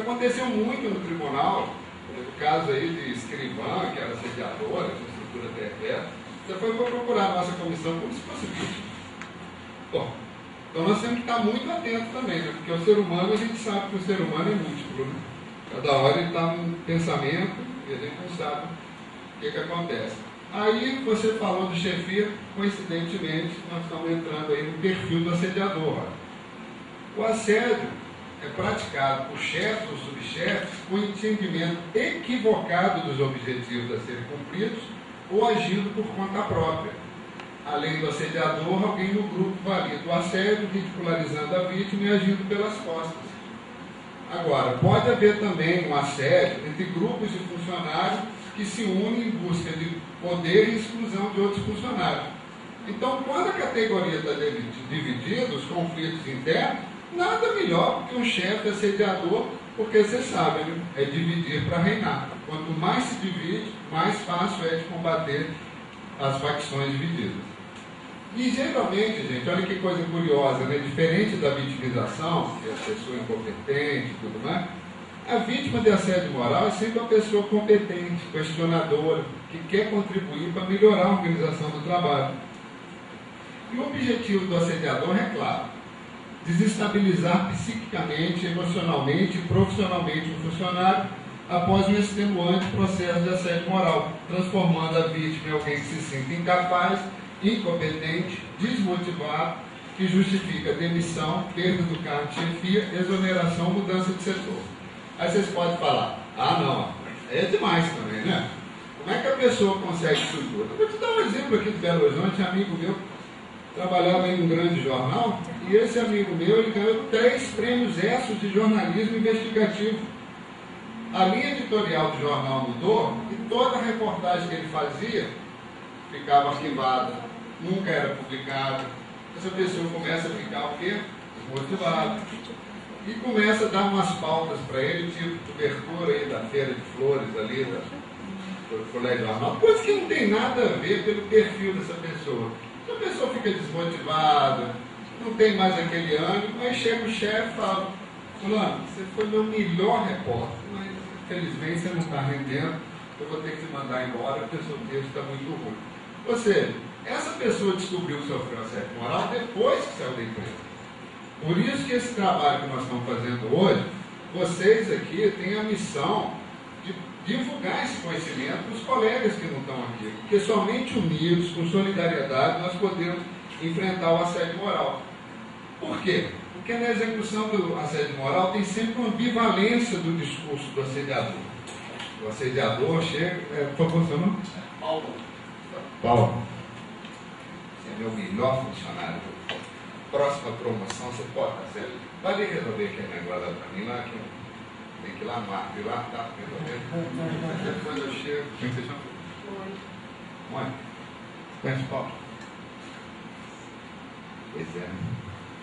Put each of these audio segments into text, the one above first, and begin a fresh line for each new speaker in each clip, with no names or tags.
aconteceu muito no tribunal, no caso aí de escrivã, que era assediadora, de estrutura perpétua. Você foi procurar a nossa comissão como se fosse vítima. Bom, então nós temos que estar muito atentos também, né? Porque o ser humano, a gente sabe que o ser humano é múltiplo, né? Cada hora ele está num pensamento e a gente não sabe o que acontece. Aí você falou do chefia, coincidentemente, nós estamos entrando aí no perfil do assediador. O assédio é praticado por chefes ou subchefes com entendimento equivocado dos objetivos a serem cumpridos ou agindo por conta própria. Além do assediador, alguém no grupo valida o assédio, ridicularizando a vítima e agindo pelas costas. Agora, pode haver também um assédio entre grupos de funcionários que se unem em busca de poder e exclusão de outros funcionários. Então, quando a categoria está dividida, os conflitos internos, nada melhor que um chefe assediador, porque você sabe, né? É dividir para reinar. Quanto mais se divide, mais fácil é de combater as facções divididas. E geralmente, gente, olha que coisa curiosa, né? Diferente da vitimização, que é a pessoa incompetente e tudo mais, a vítima de assédio moral é sempre uma pessoa competente, questionadora, que quer contribuir para melhorar a organização do trabalho. E o objetivo do assediador é claro: desestabilizar psiquicamente, emocionalmente e profissionalmente o funcionário após um extenuante processo de assédio moral, transformando a vítima em alguém que se sinta incapaz, incompetente, desmotivado, que justifica demissão, perda do cargo de chefia, exoneração, mudança de setor. Aí vocês podem falar: ah não, é demais também, né? Como é que a pessoa consegue isso tudo? Eu vou te dar um exemplo aqui de Belo Horizonte. Amigo meu trabalhava em um grande jornal, e esse amigo meu, ele ganhou 3 prêmios ESSO de jornalismo investigativo. A linha editorial do jornal mudou e toda a reportagem que ele fazia ficava arquivada, nunca era publicada. Essa pessoa começa a ficar o quê? Desmotivada. E começa a dar umas pautas para ele, tipo cobertura aí da feira de flores ali, do colégio jornal, coisa que não tem nada a ver pelo perfil dessa pessoa. A pessoa fica desmotivada, não tem mais aquele ânimo, aí chega o chefe e fala: fulano, você foi meu melhor repórter, mas infelizmente você não está rendendo, eu vou ter que te mandar embora porque o seu texto está muito ruim. Ou seja, essa pessoa descobriu que sofreu assédio moral depois que saiu da empresa. Por isso que esse trabalho que nós estamos fazendo hoje, vocês aqui têm a missão de divulgar esse conhecimento para os colegas que não estão aqui, porque somente unidos, com solidariedade, nós podemos enfrentar o assédio moral. Por quê? Porque na execução do assédio moral tem sempre uma ambivalência do discurso do assediador. O assediador chega... Por favor, seu nome?
Paulo.
Paulo. Você é meu melhor funcionário. Próxima promoção, você pode fazer. Pode resolver aquele negócio lá para mim, lá que tem que ir lá no ar, e lá tá resolvendo. Depois eu chego. Como é que você chama? Oi. Mãe, conhece o Paulo? Pois é,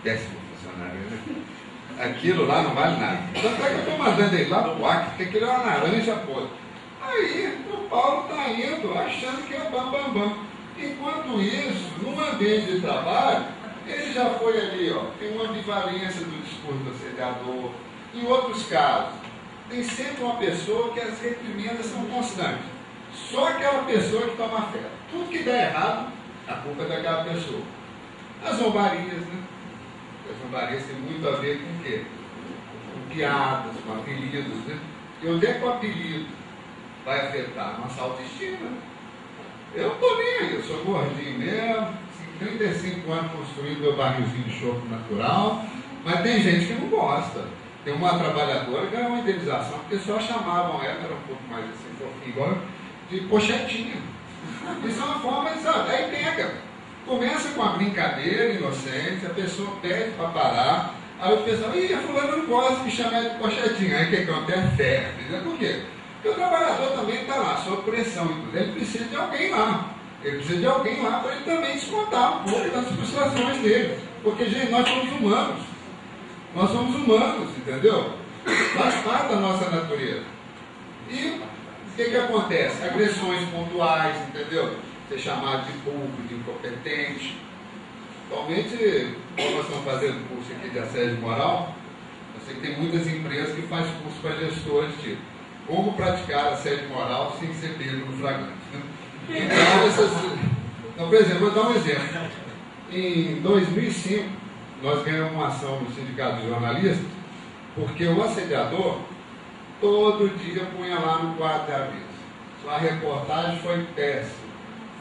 péssimo funcionário, né? Aquilo lá não vale nada. Tanto é que eu estou mandando ele lá pro ar, porque aquilo é uma laranja podre. Aí o Paulo está indo, achando que é bam. Enquanto isso, num ambiente de trabalho, ele já foi ali, ó, tem uma ambivalência do discurso do assediador. Em outros casos, tem sempre uma pessoa que as reprimendas são constantes. Só aquela pessoa que toma fé. Tudo que der errado, a culpa é daquela pessoa. As zombarias, né? As zombarias têm muito a ver com o quê? Com piadas, com apelidos, né? E onde é que o apelido vai afetar? Nossa autoestima. Eu não estou nem aí, eu sou gordinho mesmo, 35 anos construindo meu barrilzinho de chope natural, mas tem gente que não gosta. Tem uma trabalhadora que ganhou uma indenização, porque só chamavam ela, era um pouco mais assim, fofinho, igual de pochetinha. Isso é uma forma de saber, aí pega. Começa com a brincadeira inocente, a pessoa pede para parar, aí o pessoal, ih, a fulana não gosta de chamar de pochetinha, aí o que acontece? Ferve. Por quê? Porque o trabalhador também está lá, sob pressão, ele precisa de alguém lá. Ele precisa de alguém lá para ele também descontar um pouco das frustrações dele. Porque, gente, nós somos humanos. Nós somos humanos, entendeu? Faz parte da nossa natureza. E o que acontece? Agressões pontuais, entendeu? Ser chamado de burro, de incompetente. Atualmente, como nós estamos fazendo curso aqui de assédio moral, Eu sei que tem muitas empresas que fazem curso para gestores, tipo, como praticar assédio moral sem ser pego no flagrante. Né? Então, por exemplo, vou dar um exemplo. Em 2005, nós ganhamos uma ação no Sindicato de Jornalistas, porque o assediador, todo dia punha lá no quadro de aviso. Sua reportagem foi péssima,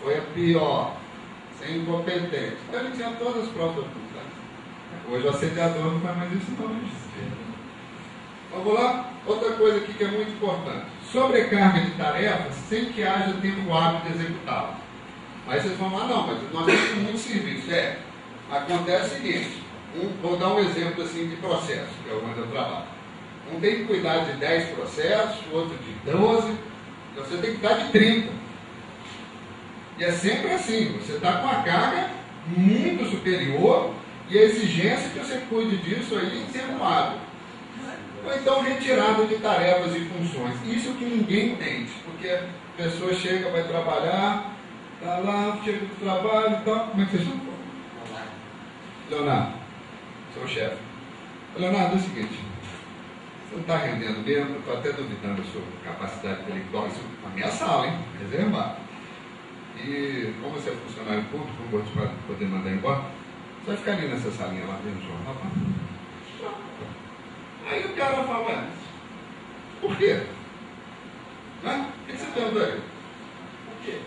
foi a pior, sem incompetência. Então ele tinha todas as provas do curso. Hoje o assediador não faz mais isso não. Vamos lá? Outra coisa aqui que é muito importante. Sobrecarga de tarefas sem que haja tempo hábil de executá-las. Aí vocês vão lá, não, mas nós temos muito serviço. Acontece o seguinte, vou dar um exemplo assim de processo, que é onde eu trabalho. Um tem que cuidar de 10 processos, o outro de 12, então você tem que cuidar de 30. E é sempre assim, você está com a carga muito superior e a exigência que você cuide disso aí em tempo hábil. Ou então retirada de tarefas e funções. Isso que ninguém entende, porque a pessoa chega, vai trabalhar, está lá, chega do trabalho e tal. Como é que você chama? Leonardo, sou o chefe. Leonardo, é o seguinte, você não está rendendo mesmo, eu estou até duvidando da sua capacidade intelectual, isso na minha sala, hein? Reservado. E como você é funcionário público, não vou te poder mandar embora, você vai ficar ali nessa salinha lá dentro do jornal, tá? Aí o cara fala, por quê? Né? O que você perguntou aí? Por quê?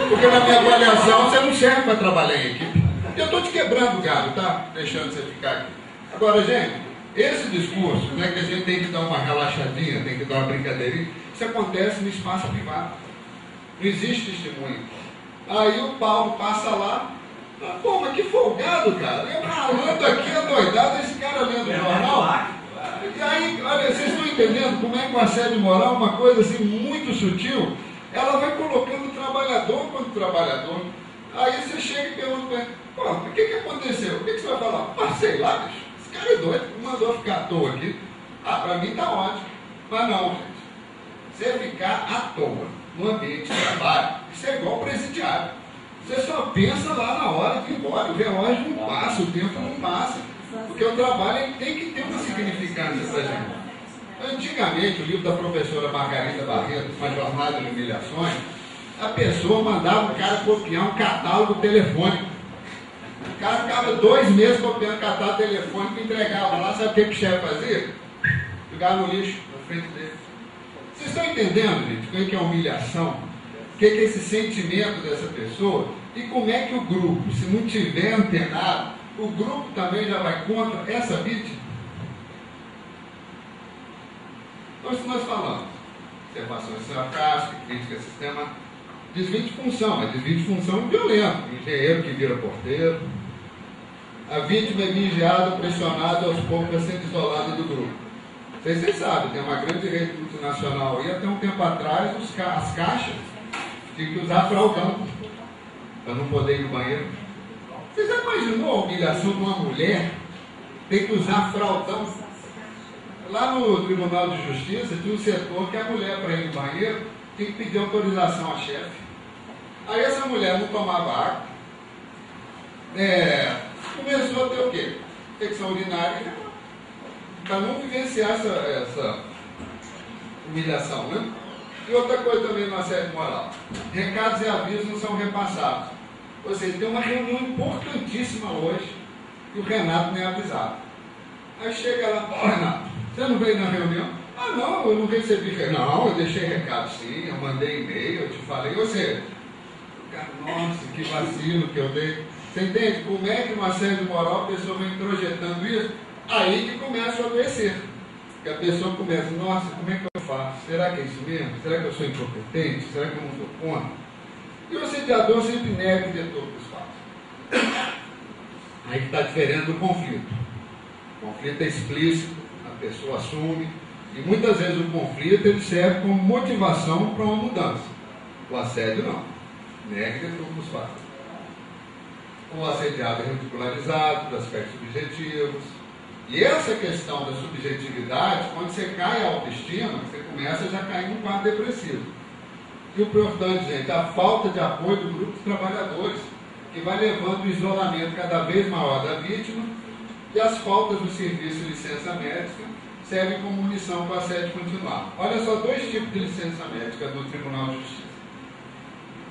Porque na minha avaliação você não serve para trabalhar em equipe. Eu estou te quebrando o galho, tá? Deixando você ficar aqui. Agora, gente, esse discurso, né, que a gente tem que dar uma relaxadinha, tem que dar uma brincadeirinha, isso acontece no espaço privado. Não existe testemunho. Aí o Paulo passa lá, pô, mas que folgado, cara. Eu ralando aqui, adoidado, esse cara lendo o jornal. E aí, olha, vocês estão entendendo como é que o assédio moral é uma coisa assim muito sutil? Ela vai colocando o trabalhador contra o trabalhador. Aí você chega e pergunta, pô, o que aconteceu? O que você vai falar? Ah, sei lá, bicho, esse cara é doido, mandou ficar à toa aqui. Ah, pra mim tá ótimo. Mas não, gente. Você ficar à toa no ambiente de trabalho, isso é igual presidiário. Você só pensa lá na hora de ir embora, o relógio não passa, o tempo não passa. Porque o trabalho ele tem que ter uma significância para a gente. Antigamente, o livro da professora Margarida Barreto, Uma Jornada de Humilhações, a pessoa mandava o cara copiar um catálogo telefônico. O cara ficava 2 meses copiando catálogo telefônico e entregava lá. Sabe o que o chefe fazia? Jogava no lixo, na frente dele. Vocês estão entendendo, gente, o que é humilhação? O que é esse sentimento dessa pessoa? E como é que o grupo, se não tiver antenado, o grupo também já vai contra essa vítima? Então, isso nós falamos. Observações sarcásticas, crítica ao sistema, desvio de função, mas desvio de função violento. Engenheiro que vira porteiro. A vítima é vigiada, pressionada, aos poucos a ser isolada do grupo. Vocês sabem, tem uma grande rede multinacional aí, até um tempo atrás, as caixas tinham que usar fraldão para não poder ir no banheiro. Você já imaginou a humilhação de uma mulher ter que usar fraldão? Lá no Tribunal de Justiça tinha um setor que a mulher, para ir no banheiro, tinha que pedir autorização à chefe. Aí essa mulher não tomava água, começou a ter o quê? Infecção urinária, para não vivenciar essa humilhação, né? E outra coisa também no assédio moral. Recados e avisos não são repassados. Ou seja, tem uma reunião importantíssima hoje e o Renato nem é avisado. Aí chega lá, Renato, você não veio na reunião? Ah, não, eu não recebi. Não, eu deixei recado sim, eu mandei e-mail, eu te falei. Ou seja, cara, nossa, que vacilo que eu dei. Você entende? Como é que no assédio moral a pessoa vem introjetando isso? Aí que começa a adoecer. Que a pessoa começa, nossa, como é que eu faço? Será que é isso mesmo? Será que eu sou incompetente? Será que eu não dou conta? E o assediador sempre nega e deturpa os fatos. Aí que está diferente do conflito. O conflito é explícito, a pessoa assume, e muitas vezes o conflito ele serve como motivação para uma mudança. O assédio não. Nega e deturpa os fatos. O assediado é ridicularizado, por aspectos subjetivos. E essa questão da subjetividade, quando você cai a autoestima, você começa a já cair num quadro depressivo. E o importante, gente, a falta de apoio do grupo de trabalhadores. que vai levando o isolamento cada vez maior da vítima, e as faltas do serviço de licença médica servem como munição para o assédio continuar. Olha só, 2 tipos de licença médica do Tribunal de Justiça.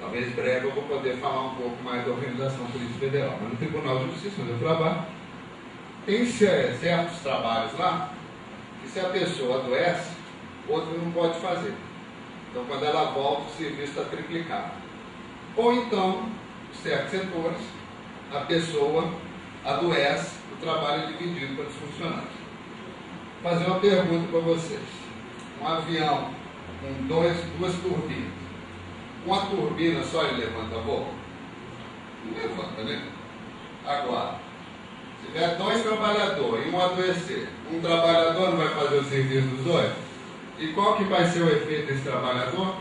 Talvez breve eu vou poder falar um pouco mais da Organização Polícia Federal, mas no Tribunal de Justiça, onde eu trabalho, tem certos trabalhos lá que, se a pessoa adoece, outro não pode fazer. Então, quando ela volta, o serviço está triplicado. Ou então, em certos setores, a pessoa adoece, o trabalho é dividido pelos funcionários. Vou fazer uma pergunta para vocês. Um avião com 2 turbinas. Uma turbina só ele levanta voo? Não levanta, né? Agora, se tiver 2 trabalhadores e um adoecer, um trabalhador não vai fazer o serviço dos 2? E qual que vai ser o efeito desse trabalhador?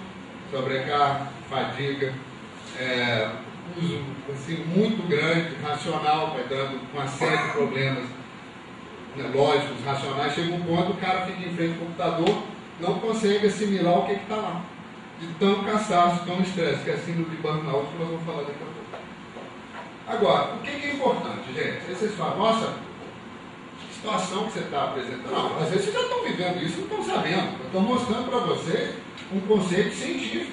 Sobrecarga, fadiga, uso assim, muito grande, racional, vai dando uma série de problemas, né, lógicos, racionais. Chega um ponto, o cara fica em frente ao computador, não consegue assimilar o que está lá. De tão cansaço, tão estresse, que é a síndrome de burnout, que nós vamos falar daqui a pouco. Agora, o que é importante, gente? Aí vocês falam, nossa, que situação que você está apresentando. Não, às vezes vocês já estão vivendo isso e não estão sabendo. Eu estou mostrando para vocês um conceito científico.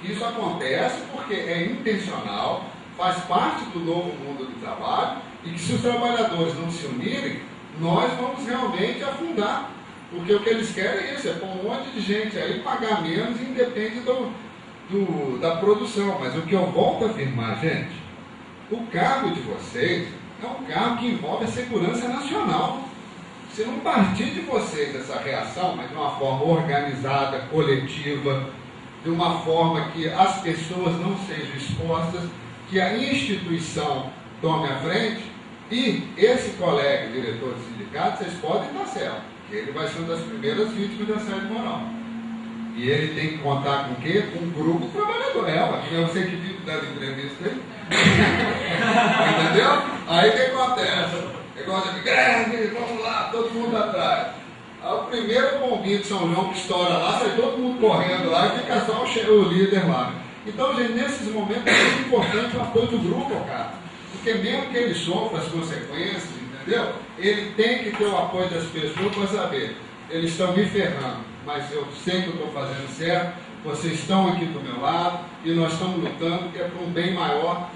Isso acontece porque é intencional, faz parte do novo mundo do trabalho, e que se os trabalhadores não se unirem, nós vamos realmente afundar. Porque o que eles querem é isso, é pôr um monte de gente aí, pagar menos, e independe da produção. Mas o que eu volto a afirmar, gente, o cargo de vocês é um cargo que envolve a segurança nacional. Se não partir de vocês essa reação, mas de uma forma organizada, coletiva, de uma forma que as pessoas não sejam expostas, que a instituição tome a frente, e esse colega, diretor do sindicato, vocês podem estar certo, que ele vai ser uma das primeiras vítimas de assédio moral. E ele tem que contar com o quê? Com um grupo de trabalhadores. É você que vive dando entrevista aí. Entendeu? Aí o que acontece? Negócio de greve, vamos lá, todo mundo atrás. Aí o primeiro bombinho de São João que estoura lá, sai todo mundo correndo lá e fica só o líder lá. Então, gente, nesses momentos é muito importante o apoio do grupo, cara. Porque mesmo que ele sofra as consequências, entendeu? Ele tem que ter o apoio das pessoas para saber, eles estão me ferrando, mas eu sei que eu estou fazendo certo, vocês estão aqui do meu lado, e nós estamos lutando, que é para um bem maior,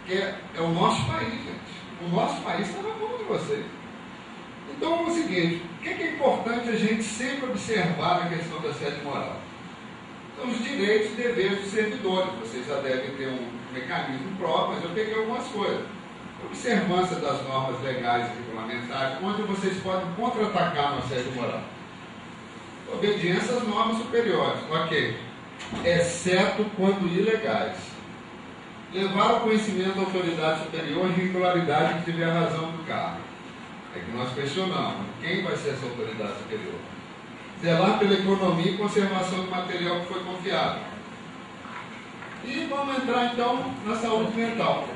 que é o nosso país, gente. O nosso país está na mão de vocês. Então, é o seguinte, o que é importante a gente sempre observar na questão da assédio moral? São os direitos e deveres dos servidores. Vocês já devem ter um mecanismo próprio, mas eu peguei algumas coisas. Observância das normas legais e regulamentares, onde vocês podem contra-atacar no assédio moral. Obediência às normas superiores, ok. Exceto quando ilegais. Levar ao conhecimento da autoridade superior a irregularidade que tiver a razão do cargo. É que nós questionamos, quem vai ser essa autoridade superior? Zelar pela economia e conservação do material que foi confiado. E vamos entrar então na saúde mental.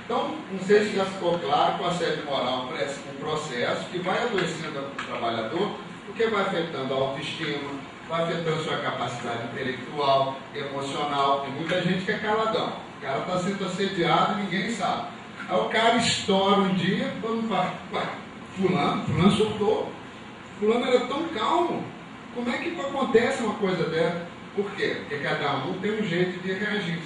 Então, não sei se já ficou claro que o assédio moral é um processo que vai adoecendo o trabalhador, porque vai afetando a autoestima, vai afetando sua capacidade intelectual, emocional. Tem muita gente que é caladão. O cara está sendo assediado e ninguém sabe. Aí o cara estoura um dia, todo mundo fala, ué, fulano surtou. Fulano era tão calmo. Como é que acontece uma coisa dessa? Por quê? Porque cada um tem um jeito de reagir.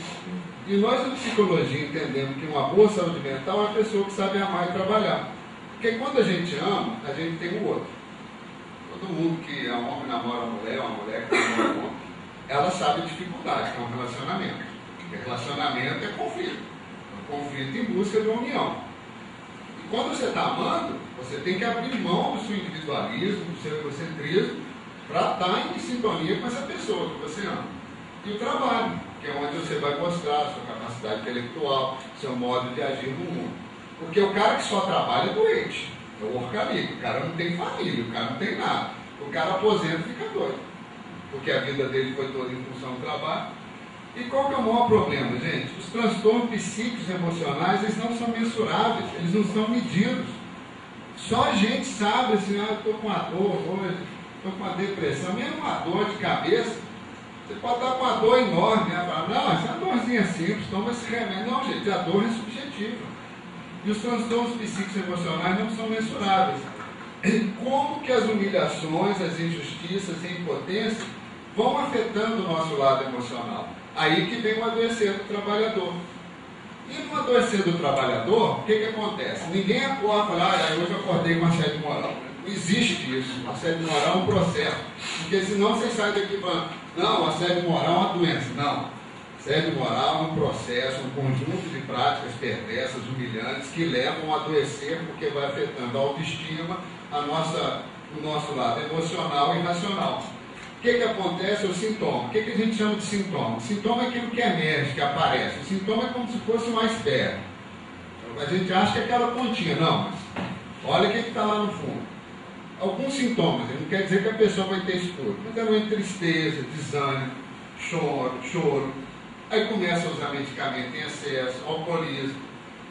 E nós, na psicologia, entendemos que uma boa saúde mental é a pessoa que sabe amar e trabalhar. Porque quando a gente ama, a gente tem o outro. Todo mundo que é um homem namora uma mulher que namora um homem, ela sabe a dificuldade, que é um relacionamento. Porque relacionamento é conflito. É um conflito em busca de uma união. E quando você está amando, você tem que abrir mão do seu individualismo, do seu egocentrismo, para estar em sintonia com essa pessoa que você ama. E o trabalho, que é onde você vai mostrar a sua capacidade intelectual, seu modo de agir no mundo. Porque o cara que só trabalha é doente, é o orcalico, o cara não tem família, o cara não tem nada. O cara aposenta e fica doido, porque a vida dele foi toda em função do trabalho. E qual que é o maior problema, gente? Os transtornos psíquicos e emocionais, eles não são mensuráveis, eles não são medidos. Só a gente sabe assim, eu estou com uma dor hoje, estou com uma depressão, mesmo uma dor de cabeça, Você pode estar com uma dor enorme, né? Fala, não, essa é uma dorzinha simples, toma esse remédio. Não, gente, a dor é subjetiva. E os transtornos psíquicos emocionais não são mensuráveis. E como que as humilhações, as injustiças e a impotência vão afetando o nosso lado emocional? Aí que vem o adoecer do trabalhador. E no adoecer do trabalhador, o que acontece? Ninguém acorda e fala, hoje eu acordei com assédio moral. Não existe isso. O assédio moral é um processo. Porque senão você sai daqui falando, não, o assédio moral é uma doença. Não. Assédio moral é um processo, um conjunto de práticas perversas, humilhantes, que levam a adoecer, porque vai afetando a autoestima, o nosso lado emocional e racional. O que acontece? É o sintoma. O que a gente chama de sintoma? O sintoma é aquilo que emerge, que aparece. O sintoma é como se fosse um iceberg. A gente acha que é aquela pontinha. Não, mas olha o que está lá no fundo. Alguns sintomas, não quer dizer que a pessoa vai ter isso tudo, mas é uma tristeza, desânimo, choro. Aí começa a usar medicamento em excesso, alcoolismo,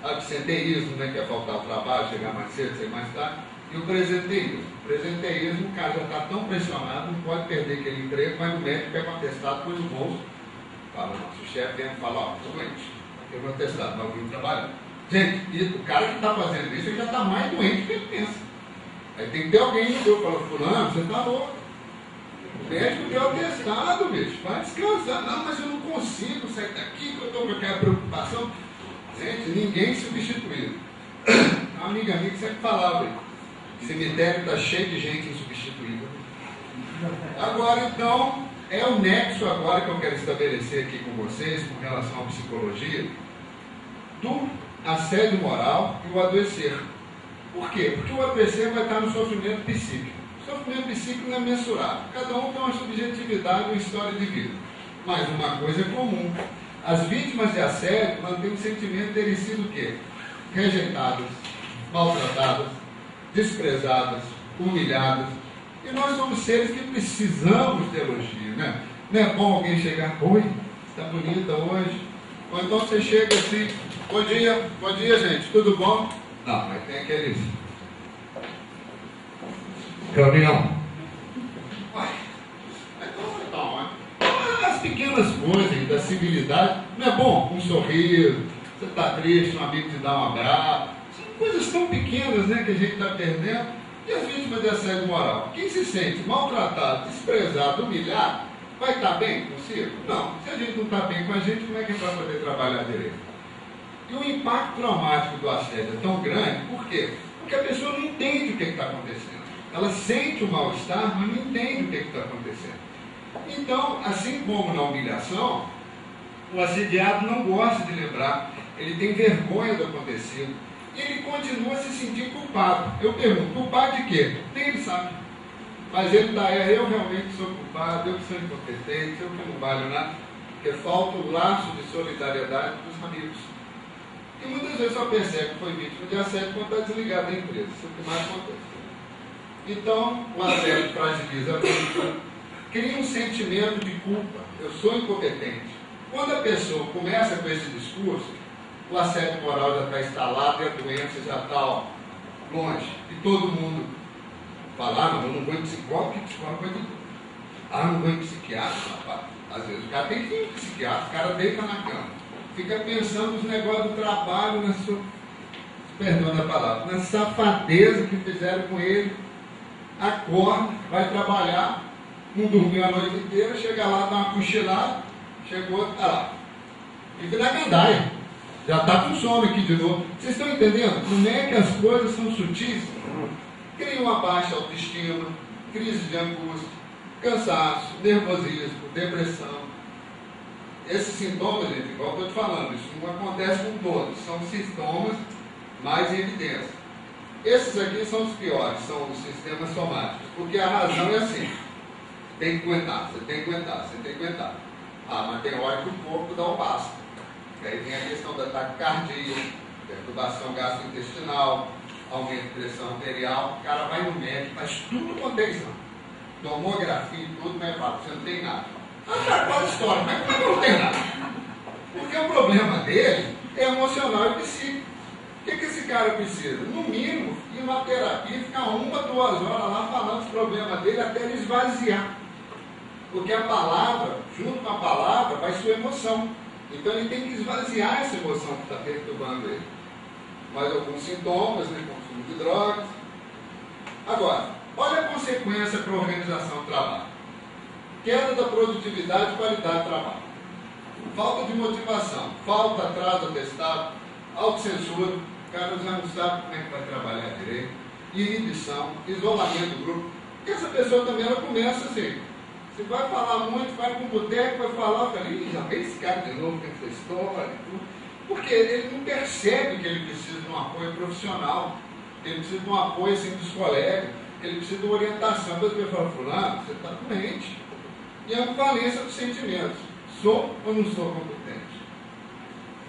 absenteísmo, né, que é faltar ao trabalho, chegar mais cedo, sair mais tarde, e o presenteísmo. O presenteísmo, o cara já está tão pressionado, não pode perder aquele emprego, vai no médico, pega um atestado, põe no bolso, fala, nosso chefe vem e fala, ó, estou doente, tem um atestado, vai vir trabalhar. Gente, e o cara que está fazendo isso, ele já está mais doente do que ele pensa. Aí tem que ter alguém que deu, fala, fulano, você está louco. O médico deu atestado, bicho, vai descansar. Não, mas eu não consigo sair daqui, que eu estou com aquela preocupação. Gente, ninguém substituído. Uma amiga minha que sempre falava, o cemitério está cheio de gente insubstituível. Agora, então, é o nexo agora que eu quero estabelecer aqui com vocês, com relação à psicologia, do assédio moral e o adoecer. Por quê? Porque o adoecer vai estar no sofrimento psíquico. O sofrimento psíquico não é mensurável. Cada um tem uma subjetividade, uma história de vida. Mas uma coisa é comum. As vítimas de assédio mantêm o sentimento de terem sido o quê? Rejeitadas, maltratadas, desprezadas, humilhadas. E nós somos seres que precisamos de elogio, né? Não é bom alguém chegar, oi, está bonita hoje. Ou então você chega assim, bom dia gente, tudo bom? Não, mas tem aqueles reunião. As pequenas coisas da civilidade, não é bom? Um sorriso, você está triste, um amigo te dá um abraço. São coisas tão pequenas, né, que a gente está perdendo. E as vítimas de assédio moral? Quem se sente maltratado, desprezado, humilhado, vai estar bem consigo? Não. Se a gente não está bem com a gente, como é que a gente vai poder trabalhar direito? E o impacto traumático do assédio é tão grande, por quê? Porque a pessoa não entende o que está acontecendo. Ela sente o mal-estar, mas não entende o que está acontecendo. Então, assim como na humilhação, o assediado não gosta de lembrar, ele tem vergonha do acontecido, e ele continua se sentindo culpado. Eu pergunto, culpado de quê? Nem ele sabe. Mas ele está aí, eu realmente sou culpado, eu que sou incompetente, eu que não valho nada, porque falta o laço de solidariedade dos amigos. E muitas vezes só percebe que foi vítima de assédio quando está desligado da empresa. Isso é o que mais acontece. Então, o assédio fragiliza a vítima, cria um sentimento de culpa. Eu sou incompetente. Quando a pessoa começa com esse discurso, o assédio moral já está instalado e a doença já está longe. E todo mundo fala, não, eu não vou em psicólogo, porque psicólogo vai de tudo. Não vou em psiquiatra, rapaz. Às vezes o cara tem que ir em psiquiatra, o cara deita na cama. Fica pensando nos negócios do trabalho, na sua, perdão da palavra, na safadeza que fizeram com ele. Acorda, vai trabalhar, não dormiu a noite inteira, chega lá, dá uma cochilada, chegou, está lá. Fica na gandaia. Já está com sono aqui de novo. Vocês estão entendendo como é que as coisas são sutis? Cria uma baixa autoestima, crise de angústia, cansaço, nervosismo, depressão. Esses sintomas, gente, igual eu estou te falando, isso não acontece com todos, são sintomas mais em evidência. Esses aqui são os piores, são os sistemas somáticos, porque a razão é assim, tem que aguentar, você tem que aguentar, você tem que aguentar. Mas tem hora que o corpo dá o basta. Aí vem a questão da taquicardia, perturbação gastrointestinal, aumento de pressão arterial, o cara vai no médico, faz tudo quanto é exame, tomografia e tudo, mas fala, você não tem nada. Qual a história? Mas como é que não tem nada? Porque o problema dele é emocional e psíquico. O que esse cara precisa? No mínimo, ir na terapia, ficar 1 ou 2 horas lá falando dos problemas dele até ele esvaziar. Porque a palavra, junto com a palavra, vai sua emoção. Então ele tem que esvaziar essa emoção que está perturbando ele. Mais alguns sintomas, né? Consumo de drogas. Agora, olha a consequência para a organização do trabalho. Queda da produtividade e qualidade do trabalho. Falta de motivação, falta, atraso, atestado, autocensura, o cara já não sabe como é que vai trabalhar direito, inibição, isolamento do grupo. Porque essa pessoa também, ela começa assim, se vai falar muito, vai para um boteco, vai falar, já vem esse cara de novo, tem essa história e tudo. Porque ele não percebe que ele precisa de um apoio profissional, que ele precisa de um apoio assim, dos colegas, que ele precisa de uma orientação. Depois ele fala, fulano, você está doente. E a ambivalência dos sentimentos. Sou ou não sou competente?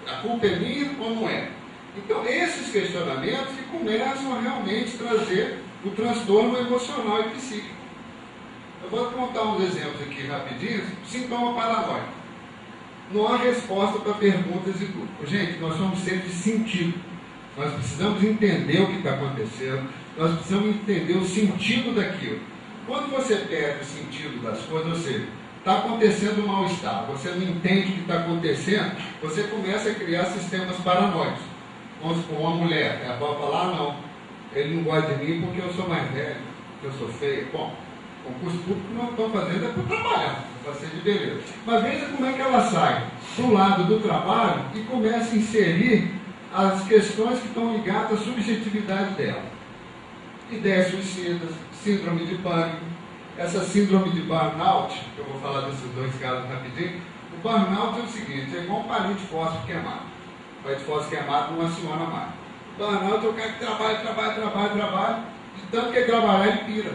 A culpa é minha ou não é? Então, esses questionamentos que começam a realmente trazer o transtorno emocional e psíquico. Eu vou contar uns exemplos aqui rapidinho. Sintoma paranoico. Não há resposta para perguntas e tudo. Gente, nós somos seres de sentido. Nós precisamos entender o que está acontecendo. Nós precisamos entender o sentido daquilo. Quando você perde o sentido das coisas, ou seja, está acontecendo um mal-estar, você não entende o que está acontecendo, você começa a criar sistemas paranoicos. Vamos supor, uma mulher, ela pode falar, não, ele não gosta de mim porque eu sou mais velho, porque eu sou feio. Bom, concurso público não estão fazendo é para trabalhar, para ser de beleza. Mas veja como é que ela sai do lado do trabalho e começa a inserir as questões que estão ligadas à subjetividade dela. Ideias suicidas, síndrome de pânico, essa síndrome de burnout, que eu vou falar desses dois casos rapidinho. O burnout é o seguinte, é igual um palito de fósforo queimado. O palito de fósforo queimado não aciona mais. O burnout é o cara que trabalha, de tanto que ele trabalhar, ele pira.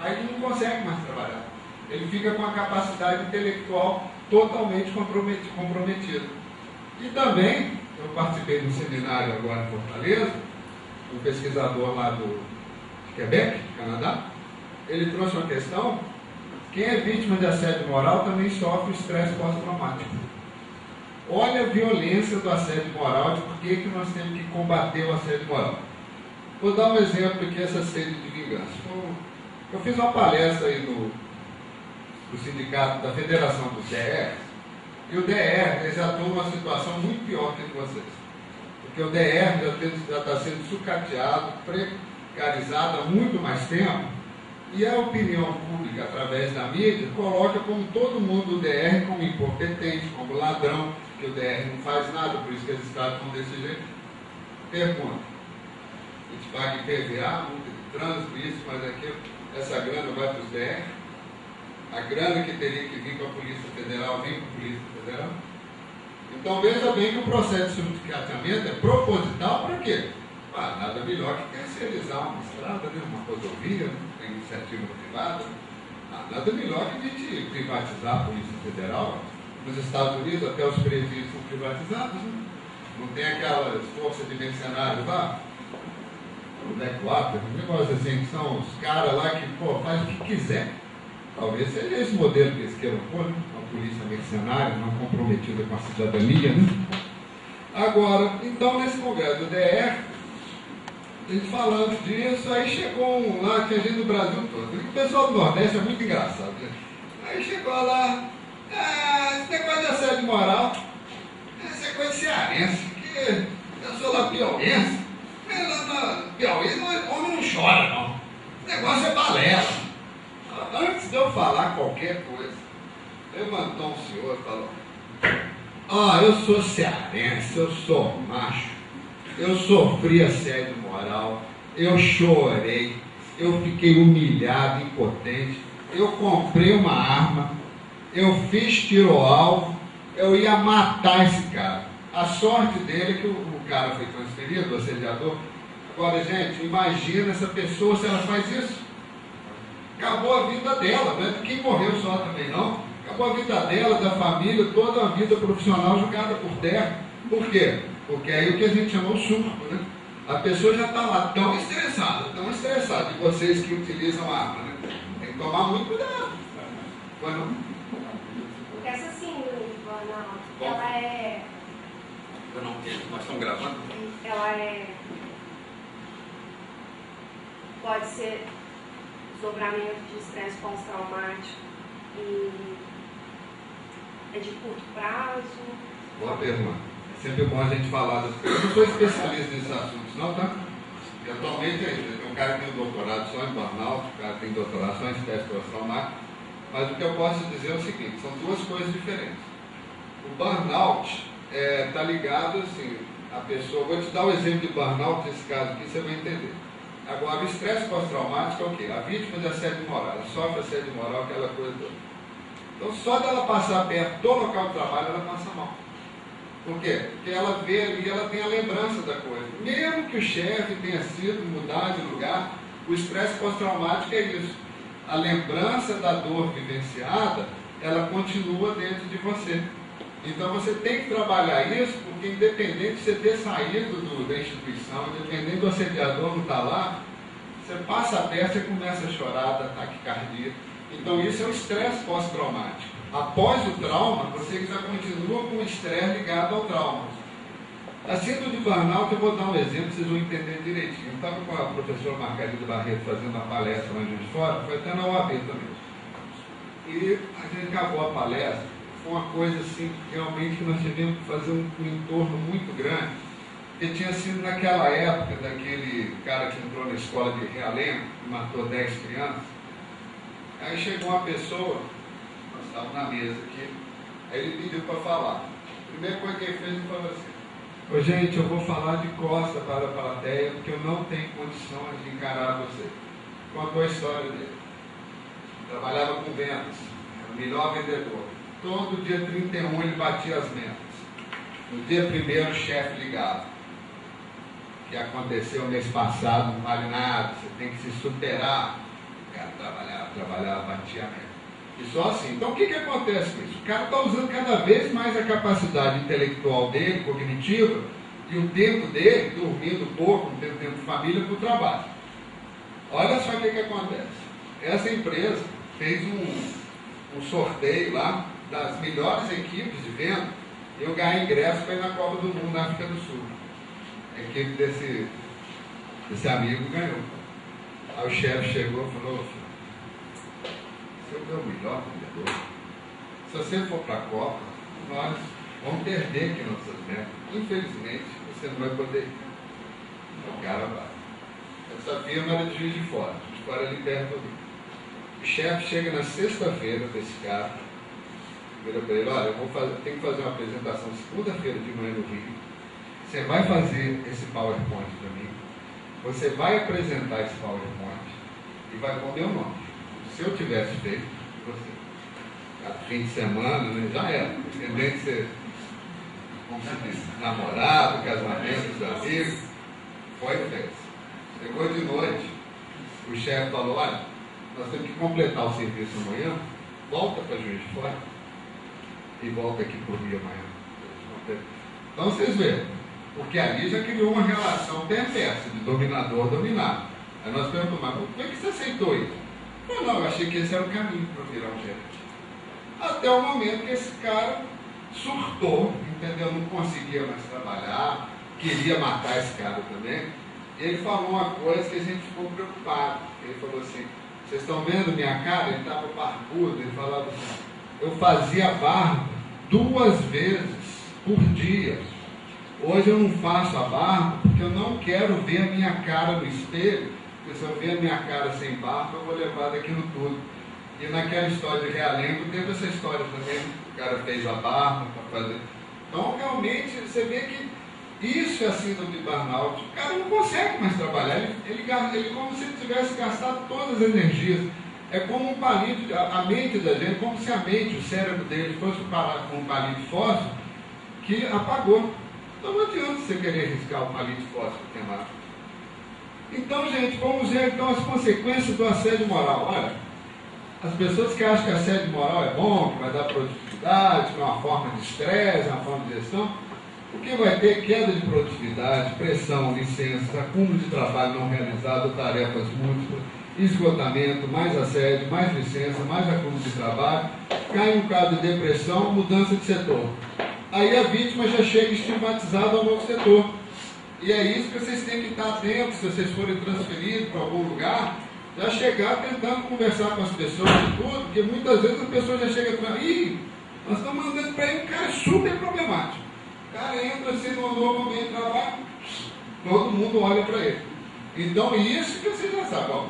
Aí ele não consegue mais trabalhar. Ele fica com a capacidade intelectual totalmente comprometida. E também, eu participei de um seminário agora em Fortaleza, um pesquisador lá do Quebec, Canadá, ele trouxe uma questão, quem é vítima de assédio moral também sofre estresse pós-traumático. Olha a violência do assédio moral, de por que nós temos que combater o assédio moral. Vou dar um exemplo aqui, essa sede de vingança. Eu fiz uma palestra aí no sindicato da Federação dos DR, e o DR eles já estão numa situação muito pior que vocês. Porque o DR já está sendo sucateado, precarizado há muito mais tempo, e a opinião pública, através da mídia, coloca como todo mundo do DR como incompetente, como ladrão, que o DR não faz nada, por isso que eles estão desse jeito. Pergunta. A gente paga IPVA, multa de trânsito, isso, mas aquilo, essa grana vai para os DR? A grana que teria que vir para a Polícia Federal, vem para a Polícia Federal? Então veja bem que o processo de sucateamento é proposital para quê? Nada melhor que terceirizar uma estrada, né? Uma rodovia, né? Tem iniciativa privada. Nada melhor que a gente privatizar a Polícia Federal. Nos Estados Unidos, até os presídios são privatizados. Né? Não tem aquelas forças de mercenários lá? O Blackwater, um negócio assim, que são os caras lá que faz o que quiser. Talvez seja esse modelo que eles queiram pôr, né? Uma polícia mercenária, não comprometida com a cidadania. Né? Agora, então, nesse congresso do DR, a gente falando disso, aí chegou um lá, que a gente no Brasil todo. O pessoal do Nordeste é muito engraçado. Né? Aí chegou lá, esse negócio de assédio moral, essa é coisa cearense, que eu sou lá piauiense, mas lá na Piauí, homem não chora, não. O negócio é balela. Antes de eu falar qualquer coisa, levantou um senhor e falou, eu sou cearense, eu sou macho, eu sofri assédio moral, eu chorei, eu fiquei humilhado, impotente, eu comprei uma arma, eu fiz tiro ao alvo, eu ia matar esse cara. A sorte dele é que o cara foi transferido, o assediador. Agora, gente, imagina essa pessoa se ela faz isso. Acabou a vida dela, não é de quem morreu só também não. Acabou a vida dela, da família, toda a vida profissional jogada por terra. Por quê? Porque é aí o que a gente chama o surto, né? A pessoa já está lá tão estressada, e vocês que utilizam a arma, né? Tem que tomar muito cuidado.
Porque essa síndrome de burnout, ela é...
Eu não entendo, nós estamos gravando?
Ela é... Pode ser desdobramento de estresse pós-traumático, E é de curto prazo?
Boa pergunta. É sempre bom a gente falar das coisas. Eu não sou especialista nesses assuntos, não, tá? E atualmente tem um cara que tem um doutorado só em burnout, um cara que tem doutorado só em estresse pós-traumático. Mas o que eu posso dizer é o seguinte, são duas coisas diferentes. O burnout está ligado assim, a pessoa, vou te dar o exemplo de burnout nesse caso aqui, você vai entender. Agora, o estresse pós-traumático é o quê? A vítima de assédio moral, ela sofre assédio moral, aquela coisa toda. Então, só dela passar perto do local de trabalho, ela passa mal. Por quê? Porque ela vê ali, ela tem a lembrança da coisa. Mesmo que o chefe tenha sido mudar de lugar, o estresse pós-traumático é isso. A lembrança da dor vivenciada, ela continua dentro de você. Então você tem que trabalhar isso, porque independente de você ter saído da instituição, independente do assediador não estar lá, você passa perto, você começa a chorar, dá ataque cardíaco. Então isso é o estresse pós-traumático. Após o trauma, você já continua com o estresse ligado ao trauma. A síndrome de burnout, eu vou dar um exemplo, vocês vão entender direitinho. Eu estava com a professora Margarida Barreto fazendo uma palestra lá em Juiz de Fora, foi até na UAB também. E a gente acabou a palestra, foi uma coisa assim, realmente que nós tivemos que fazer um entorno muito grande, porque tinha sido naquela época daquele cara que entrou na escola de Realengo, que matou 10 crianças. Aí chegou uma pessoa, nós estávamos na mesa aqui, aí ele pediu para falar. A primeira coisa que ele fez, ele falou assim: ô gente, eu vou falar de costa para a plateia, porque eu não tenho condições de encarar você. Contou a história dele. Trabalhava com vendas, era o melhor vendedor. Todo dia 31 ele batia as metas. No dia 1º o chefe ligava. O que aconteceu mês passado não vale nada, você tem que se superar. O cara trabalhava, batia a meta. E só assim. Então o que acontece com isso? O cara está usando cada vez mais a capacidade intelectual dele, cognitiva, e o tempo dele, dormindo pouco, não tendo tempo de família, para o trabalho. Olha só o que acontece. Essa empresa fez um sorteio lá das melhores equipes de venda, e eu ganhei ingresso para ir na Copa do Mundo na África do Sul. A equipe desse amigo ganhou. Aí o chefe chegou e falou: você é o meu melhor vendedor. Se você for para a Copa, nós vamos perder aqui nossas metas. Infelizmente, você não vai poder ir. Então o cara vai. Essa firma era de Juiz de Fora. Juiz de Fora ali perto do Rio. O chefe chega na sexta-feira desse cara, vira para ele: olha, eu tenho que fazer uma apresentação segunda-feira de manhã no Rio. Você vai fazer esse PowerPoint para mim. Você vai apresentar esse PowerPoint e vai pôr meu nome. Se eu tivesse feito, você, cada fim de semana, né, já era. Independente de ser, como se diz, namorado, casamento, amigos, foi feito. Chegou de noite, o chefe falou: olha, nós temos que completar o serviço amanhã, volta para Juiz de Fora e volta aqui para o Rio amanhã. Então vocês veem, porque ali já criou uma relação perversa de dominador-dominado. Aí nós perguntamos: mas por que você aceitou isso? Não, eu achei que esse era o caminho para virar um gerente. Até o momento que esse cara surtou, entendeu? Não conseguia mais trabalhar, queria matar esse cara também. E ele falou uma coisa que a gente ficou preocupado. Ele falou assim: vocês estão vendo minha cara? Ele estava barbudo, ele falava assim: eu fazia barba 2 vezes por dia. Hoje eu não faço a barba porque eu não quero ver a minha cara no espelho. Porque se eu ver a minha cara sem barba, eu vou levar daquilo tudo. E naquela história de Realengo, teve essa história também. O cara fez a barba para fazer. Então, realmente, você vê que isso é a síndrome de burnout. O cara não consegue mais trabalhar. Ele como se ele tivesse gastado todas as energias. É como um palito, a mente da gente, como se a mente, o cérebro dele, fosse parar com um palito fóssil que apagou. Então não adianta você querer riscar o palito fóssil queimado. Então, gente, vamos ver então as consequências do assédio moral. Olha, as pessoas que acham que assédio moral é bom, que vai dar produtividade, que é uma forma de estresse, uma forma de gestão, o que vai ter queda de produtividade, pressão, licenças, acúmulo de trabalho não realizado, tarefas múltiplas, esgotamento, mais assédio, mais licença, mais acúmulo de trabalho, cai em um quadro de depressão, mudança de setor. Aí a vítima já chega estigmatizada ao novo setor. E é isso que vocês têm que estar atentos, se vocês forem transferidos para algum lugar, Já chegar tentando conversar com as pessoas e tudo, porque muitas vezes as pessoas já chegam para mim, nós estamos mandando para ele um cara super problemático. O cara entra assim no novo ambiente de trabalho, todo mundo olha para ele. Então isso que você já sabe, ó,